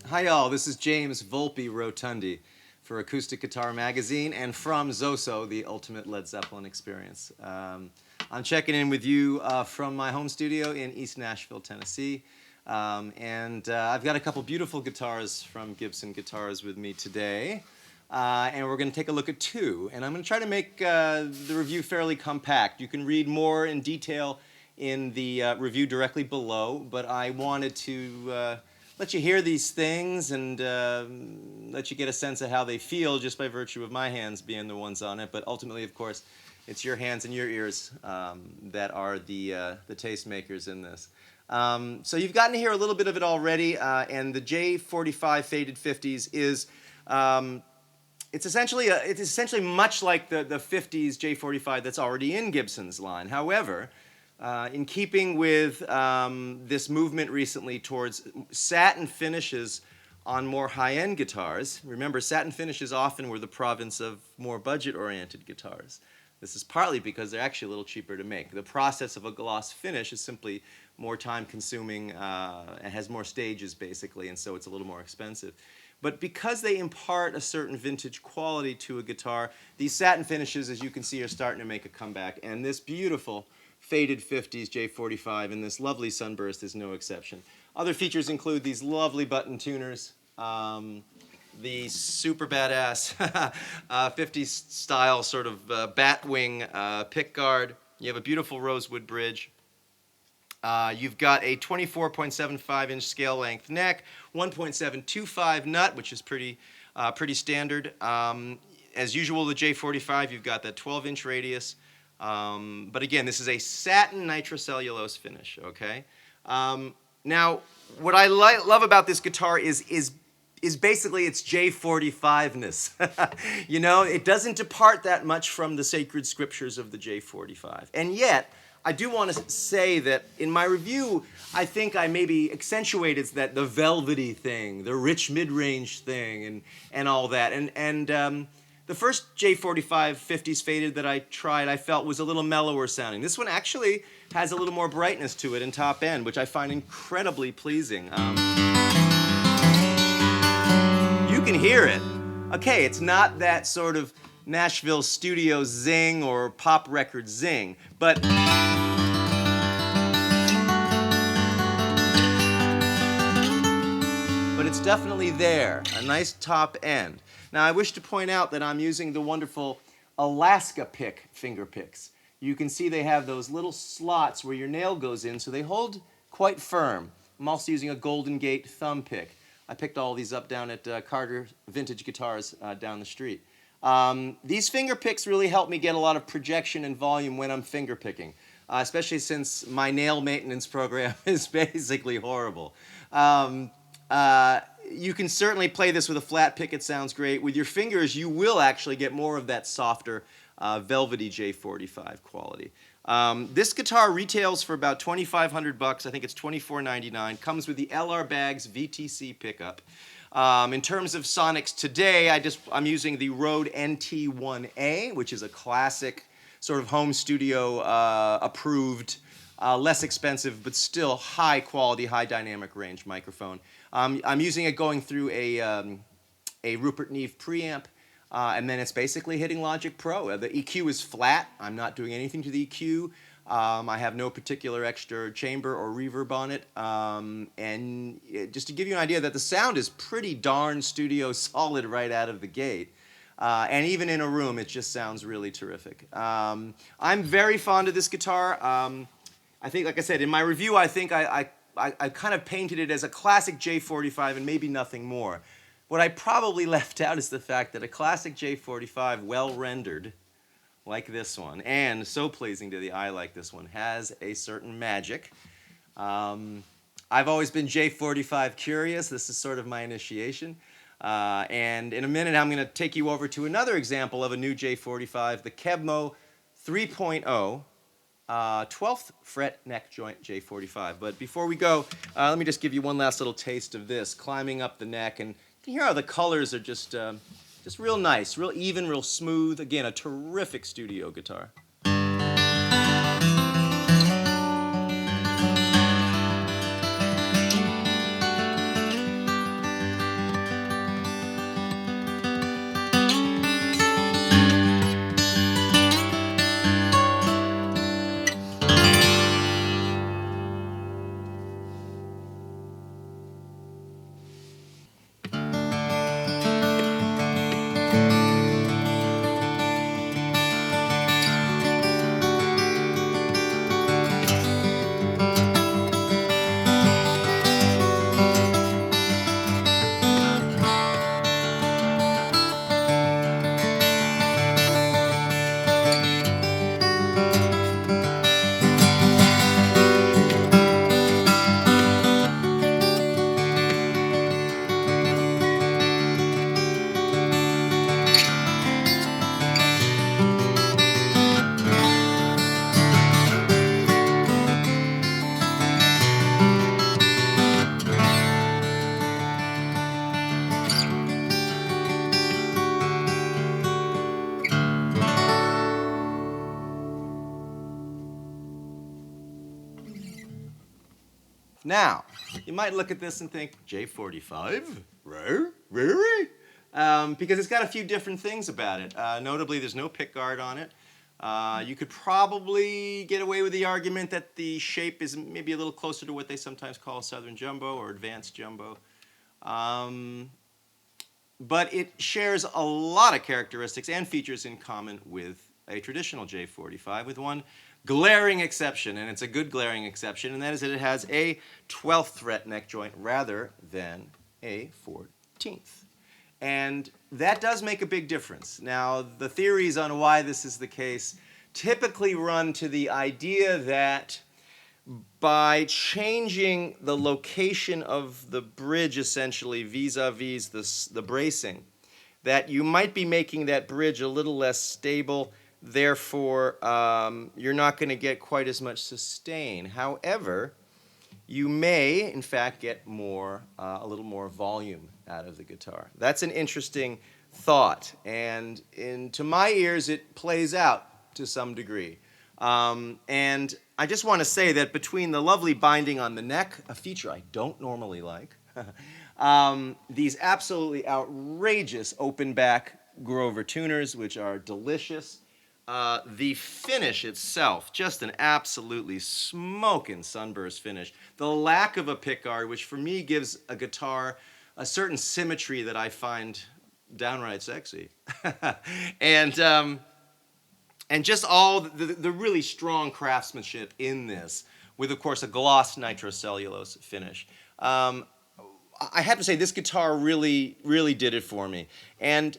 Hi y'all, this is James Volpe Rotundi for Acoustic Guitar Magazine and from Zoso, the Ultimate Led Zeppelin Experience. I'm checking in with you from my home studio in East Nashville, Tennessee. I've got a couple beautiful guitars from Gibson Guitars with me today. And we're going to take a look at two. And I'm going to try to make the review fairly compact. You can read more in detail in the review directly below, but I wanted to let you hear these things and let you get a sense of how they feel just by virtue of my hands being the ones on it. But ultimately, of course, it's your hands and your ears that are the tastemakers in this. So you've gotten to hear a little bit of it already, and the J-45 Faded 50s is it's essentially much like the 50s J-45 that's already in Gibson's line. However, in keeping with this movement recently towards satin finishes on more high-end guitars, remember satin finishes often were the province of more budget-oriented guitars. This is partly because they're actually a little cheaper to make. The process of a gloss finish is simply more time-consuming and has more stages, basically, and so it's a little more expensive. But because they impart a certain vintage quality to a guitar, these satin finishes, as you can see, are starting to make a comeback. And this beautiful Faded 50s J-45 and this lovely Sunburst is no exception. Other features include these lovely button tuners, the super badass 50s style sort of batwing pick guard. You have a beautiful rosewood bridge. You've got a 24.75-inch scale length neck, 1.725 nut, which is pretty standard. As usual, the J-45, you've got that 12-inch radius. But again, this is a satin nitrocellulose finish, okay? Now, what I love about this guitar is basically its J-45-ness. You know, it doesn't depart that much from the sacred scriptures of the J-45. And yet, I do want to say that in my review, I think I maybe accentuated that the velvety thing, the rich mid-range thing, and all that. The first J-45 50s Faded that I tried, I felt was a little mellower sounding. This one actually has a little more brightness to it in top end, which I find incredibly pleasing. You can hear it. Okay, it's not that sort of Nashville studio zing or pop record zing, but it's definitely there, a nice top end. Now I wish to point out that I'm using the wonderful Alaska pick finger picks. You can see they have those little slots where your nail goes in, so they hold quite firm. I'm also using a Golden Gate thumb pick. I picked all these up down at Carter Vintage Guitars down the street. These finger picks really help me get a lot of projection and volume when I'm finger picking, especially since my nail maintenance program is basically horrible. You can certainly play this with a flat pick, it sounds great. With your fingers, you will actually get more of that softer, velvety J-45 quality. This guitar retails for about $2,500. I think it's $24.99. Comes with the LR Baggs VTC pickup. In terms of sonics today, I'm using the Rode NT1A, which is a classic sort of home studio approved, less expensive, but still high quality, high dynamic range microphone. I'm using it going through a Rupert Neve preamp, and then it's basically hitting Logic Pro. The EQ is flat. I'm not doing anything to the EQ. I have no particular extra chamber or reverb on it. Just to give you an idea that the sound is pretty darn studio solid right out of the gate. And even in a room, it just sounds really terrific. I'm very fond of this guitar. I think, like I said, in my review, I think I kind of painted it as a classic J-45 and maybe nothing more. What I probably left out is the fact that a classic J-45, well rendered, like this one, and so pleasing to the eye like this one, has a certain magic. I've always been J-45 curious. This is sort of my initiation. And in a minute, I'm going to take you over to another example of a new J-45, the Kev Mo 3.0. 12th fret neck joint J-45. But before we go, let me just give you one last little taste of this, climbing up the neck. And you can hear how the colors are just real nice, real even, real smooth. Again, a terrific studio guitar. Now, you might look at this and think, J-45? Really? Because it's got a few different things about it. Notably, there's no pickguard on it. You could probably get away with the argument that the shape is maybe a little closer to what they sometimes call Southern Jumbo or Advanced Jumbo. But it shares a lot of characteristics and features in common with a traditional J-45, with one glaring exception, and it's a good glaring exception, and that is that it has a 12th fret neck joint rather than a 14th. And that does make a big difference. Now, the theories on why this is the case typically run to the idea that by changing the location of the bridge, essentially, vis-a-vis the bracing, that you might be making that bridge a little less stable. Therefore, you're not going to get quite as much sustain. However, you may, in fact, get a little more volume out of the guitar. That's an interesting thought, and to my ears, it plays out to some degree. And I just want to say that between the lovely binding on the neck, a feature I don't normally like, these absolutely outrageous open back Grover tuners, which are delicious, the finish itself, just an absolutely smoking sunburst finish. The lack of a pickguard, which for me gives a guitar a certain symmetry that I find downright sexy. And just all the really strong craftsmanship in this, with, of course, a gloss nitrocellulose finish. I have to say, this guitar really, really did it for me. And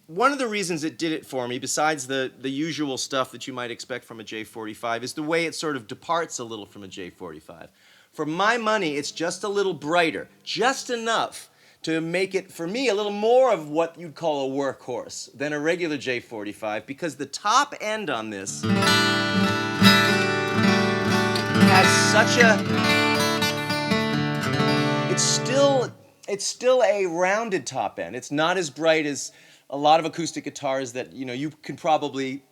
one of the reasons it did it for me, besides the usual stuff that you might expect from a J-45, is the way it sort of departs a little from a J-45. For my money, it's just a little brighter, just enough to make it, for me, a little more of what you'd call a workhorse than a regular J-45, because the top end on this has such a... It's still a rounded top end. It's not as bright as a lot of acoustic guitars that you can probably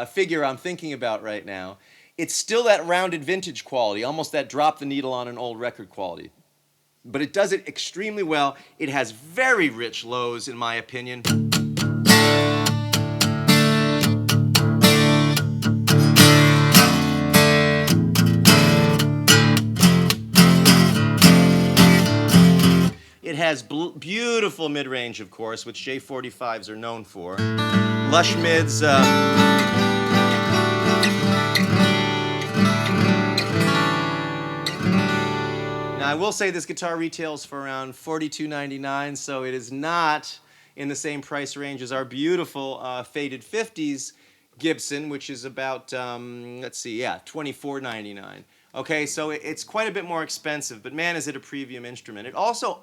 figure I'm thinking about right now. It's still that rounded vintage quality, almost that drop the needle on an old record quality. But it does it extremely well. It has very rich lows, in my opinion. It has beautiful mid-range, of course, which J-45s are known for. Lush mids. Now, I will say this guitar retails for around $42.99, so it is not in the same price range as our beautiful faded 50s Gibson, which is about, let's see, yeah, $24.99. Okay, so it's quite a bit more expensive, but man, is it a premium instrument. It also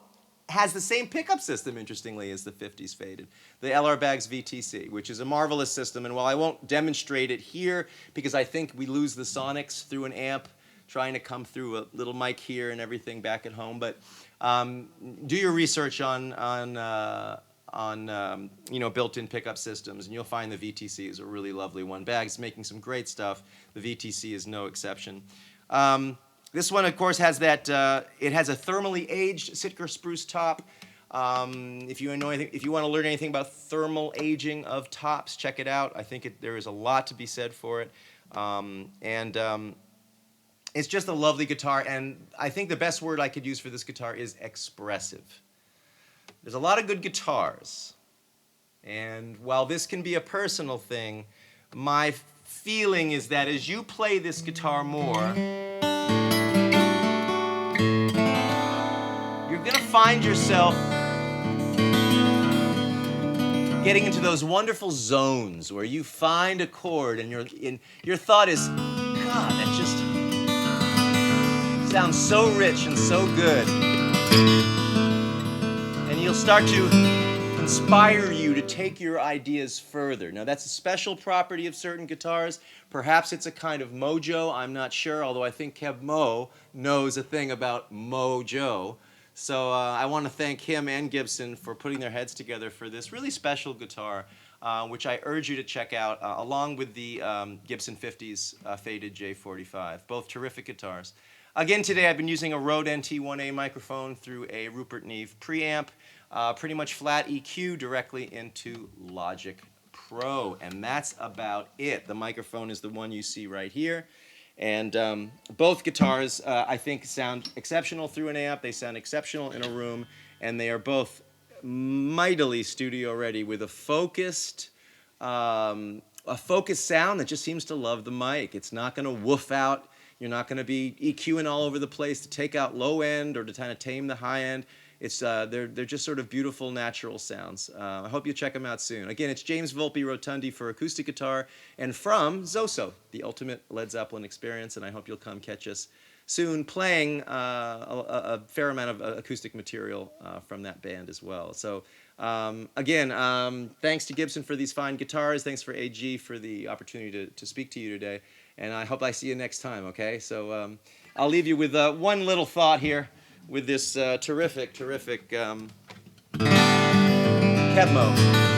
has the same pickup system, interestingly, as the 50s faded, the LR Baggs VTC, which is a marvelous system. And while I won't demonstrate it here, because I think we lose the sonics through an amp trying to come through a little mic here and everything back at home, but do your research on built-in pickup systems, and you'll find the VTC is a really lovely one. Baggs making some great stuff. The VTC is no exception. This one, of course, has that. It has a thermally aged Sitka spruce top. If you want to learn anything about thermal aging of tops, check it out. I think there is a lot to be said for it, it's just a lovely guitar. And I think the best word I could use for this guitar is expressive. There's a lot of good guitars, and while this can be a personal thing, my feeling is that as you play this guitar more, you're going to find yourself getting into those wonderful zones where you find a chord and your thought is, God, that just sounds so rich and so good. And you'll start to inspire you to take your ideas further. Now, that's a special property of certain guitars. Perhaps it's a kind of mojo, I'm not sure, although I think Kev Mo knows a thing about mojo. So I want to thank him and Gibson for putting their heads together for this really special guitar. which I urge you to check out, along with the Gibson 50s faded J-45. Both terrific guitars. Again, today I've been using a Rode NT1A microphone through a Rupert Neve preamp, pretty much flat EQ directly into Logic Pro, and that's about it. The microphone is the one you see right here. And both guitars, I think, sound exceptional through an amp. They sound exceptional in a room, and they are both mightily studio ready with a focused sound that just seems to love the mic. It's not going to woof out. You're not going to be EQing all over the place to take out low end or to kind of tame the high end. It's they're just sort of beautiful, natural sounds. I hope you check them out soon. Again, it's James Volpe Rotundi for acoustic guitar, and from Zoso, the ultimate Led Zeppelin experience. And I hope you'll come catch us soon playing a fair amount of acoustic material from that band as well. So again, thanks to Gibson for these fine guitars. Thanks for AG for the opportunity to speak to you today. And I hope I see you next time, okay? So I'll leave you with one little thought here with this terrific Kev Mo.